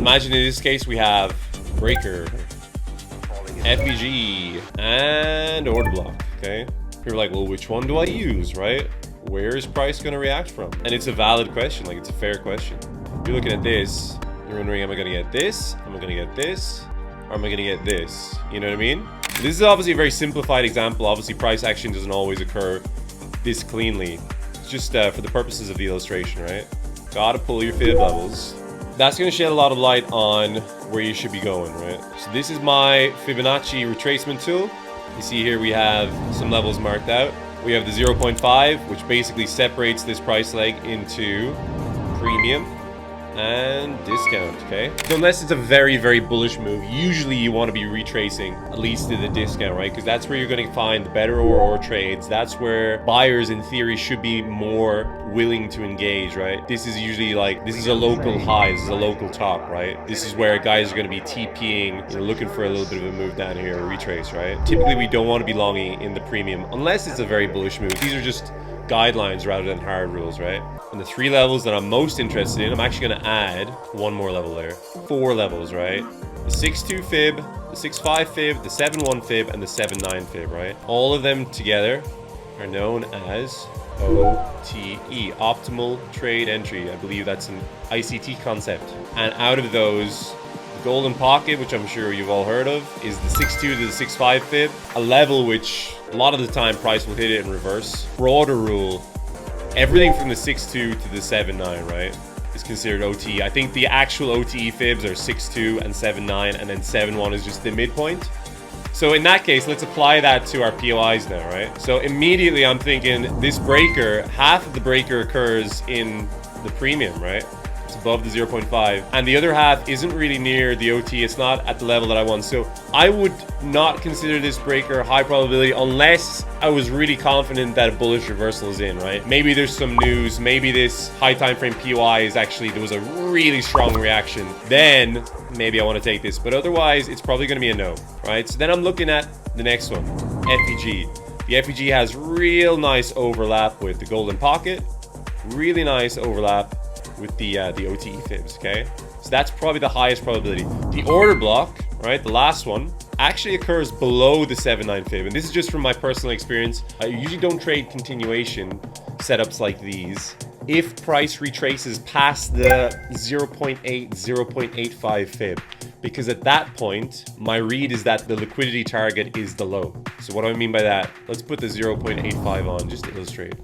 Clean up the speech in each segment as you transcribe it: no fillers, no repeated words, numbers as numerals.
imagine in this case we have breaker, FVG, and Orderblock, okay? You're like, well, which one do I use, right? Where is price going to react from? And it's a valid question, like it's a fair question. You're looking at this, you're wondering, am I going to get this? Am I going to get this? Or am I going to get this? You know what I mean? This is obviously a very simplified example. Obviously, price action doesn't always occur this cleanly. It's just for the purposes of the illustration, right? Gotta pull your fib levels. That's going to shed a lot of light on where you should be going, right? So this is my Fibonacci retracement tool. You see here we have some levels marked out. We have the 0.5, which basically separates this price leg into premium and discount, okay? So unless it's a very, very bullish move, usually you want to be retracing at least to the discount, right? Because that's where you're going to find the better or trades. That's where buyers, in theory, should be more willing to engage, right? This is usually like, this is a local high, this is a local top, right? This is where guys are going to be TPing, you know, looking for a little bit of a move down here, a retrace, right? Typically, we don't want to be longing in the premium unless it's a very bullish move. These are just guidelines rather than hard rules, right? And the 3 levels that I'm most interested in, I'm actually going to add one more level there. 4 levels, right? The 6.2 fib, the 6.5 fib, the 7.1 fib, and the 7.9 fib, right? All of them together are known as OTE, Optimal Trade Entry. I believe that's an ICT concept. And out of those, the golden pocket, which I'm sure you've all heard of, is the 6.2 to the 6.5 fib, a level which a lot of the time price will hit it in reverse. Broader rule, everything from the 6.2 to the 7.9, right, is considered OTE. I think the actual OTE fibs are 6.2 and 7.9, and then 7.1 is just the midpoint. So in that case, let's apply that to our POIs now, right? So immediately I'm thinking this breaker, half of the breaker occurs in the premium, right? It's above the 0.5, and the other half isn't really near the OT. It's not at the level that I want. So I would not consider this breaker high probability unless I was really confident that a bullish reversal is in, right? Maybe there's some news. Maybe this high time frame POI is actually, there was a really strong reaction. Then maybe I want to take this, but otherwise it's probably going to be a no, right? So then I'm looking at the next one, FVG. The FVG has real nice overlap with the golden pocket. Really nice overlap with the OTE fibs, okay? So that's probably the highest probability. The order block, right, the last one, actually occurs below the 7.9 fib. And this is just from my personal experience. I usually don't trade continuation setups like these if price retraces past the 0.8, 0.85 fib. Because at that point, my read is that the liquidity target is the low. So what do I mean by that? Let's put the 0.85 on just to illustrate.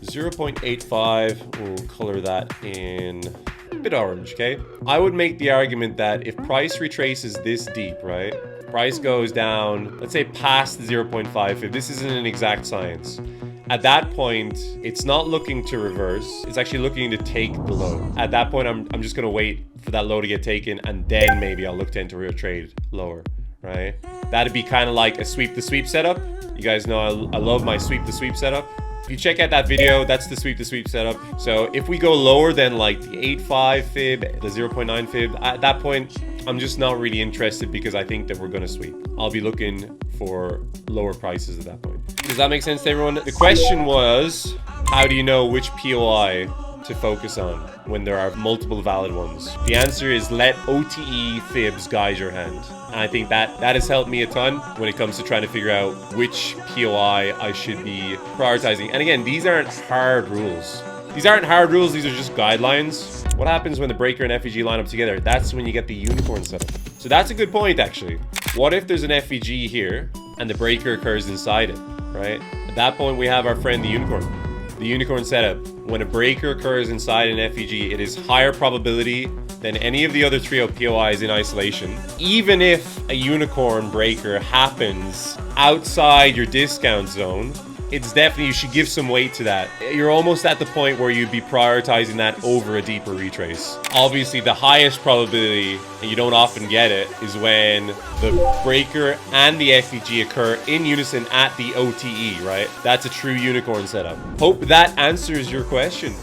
0.85, we'll color that in a bit orange, okay? I would make the argument that if price retraces this deep, right? Price goes down, let's say past the 0.5, if this isn't an exact science. At that point, it's not looking to reverse. It's actually looking to take the low. At that point, I'm just gonna wait for that low to get taken, and then maybe I'll look to enter a trade lower, right? That'd be kind of like a sweep the sweep setup. You guys know I love my sweep the sweep setup. If you check out that video, that's the sweep to sweep setup. So if we go lower than like the 8.5 fib, the 0.9 fib, at that point, I'm just not really interested because I think that we're gonna sweep. I'll be looking for lower prices at that point. Does that make sense to everyone? The question was, how do you know which POI to focus on when there are multiple valid ones? The answer is let OTE fibs guide your hand. And I think that has helped me a ton when it comes to trying to figure out which POI I should be prioritizing. And again, these aren't hard rules. These aren't hard rules, these are just guidelines. What happens when the breaker and FVG line up together? That's when you get the unicorn setup. So that's a good point, actually. What if there's an FVG here and the breaker occurs inside it, right? At that point, we have our friend, the unicorn. The unicorn setup. When a breaker occurs inside an FVG, it is higher probability than any of the other trio POIs in isolation. Even if a unicorn breaker happens outside your discount zone, it's definitely, you should give some weight to that. You're almost at the point where you'd be prioritizing that over a deeper retrace. Obviously, the highest probability, and you don't often get it, is when the breaker and the FVG occur in unison at the OTE, right? That's a true unicorn setup. Hope that answers your question.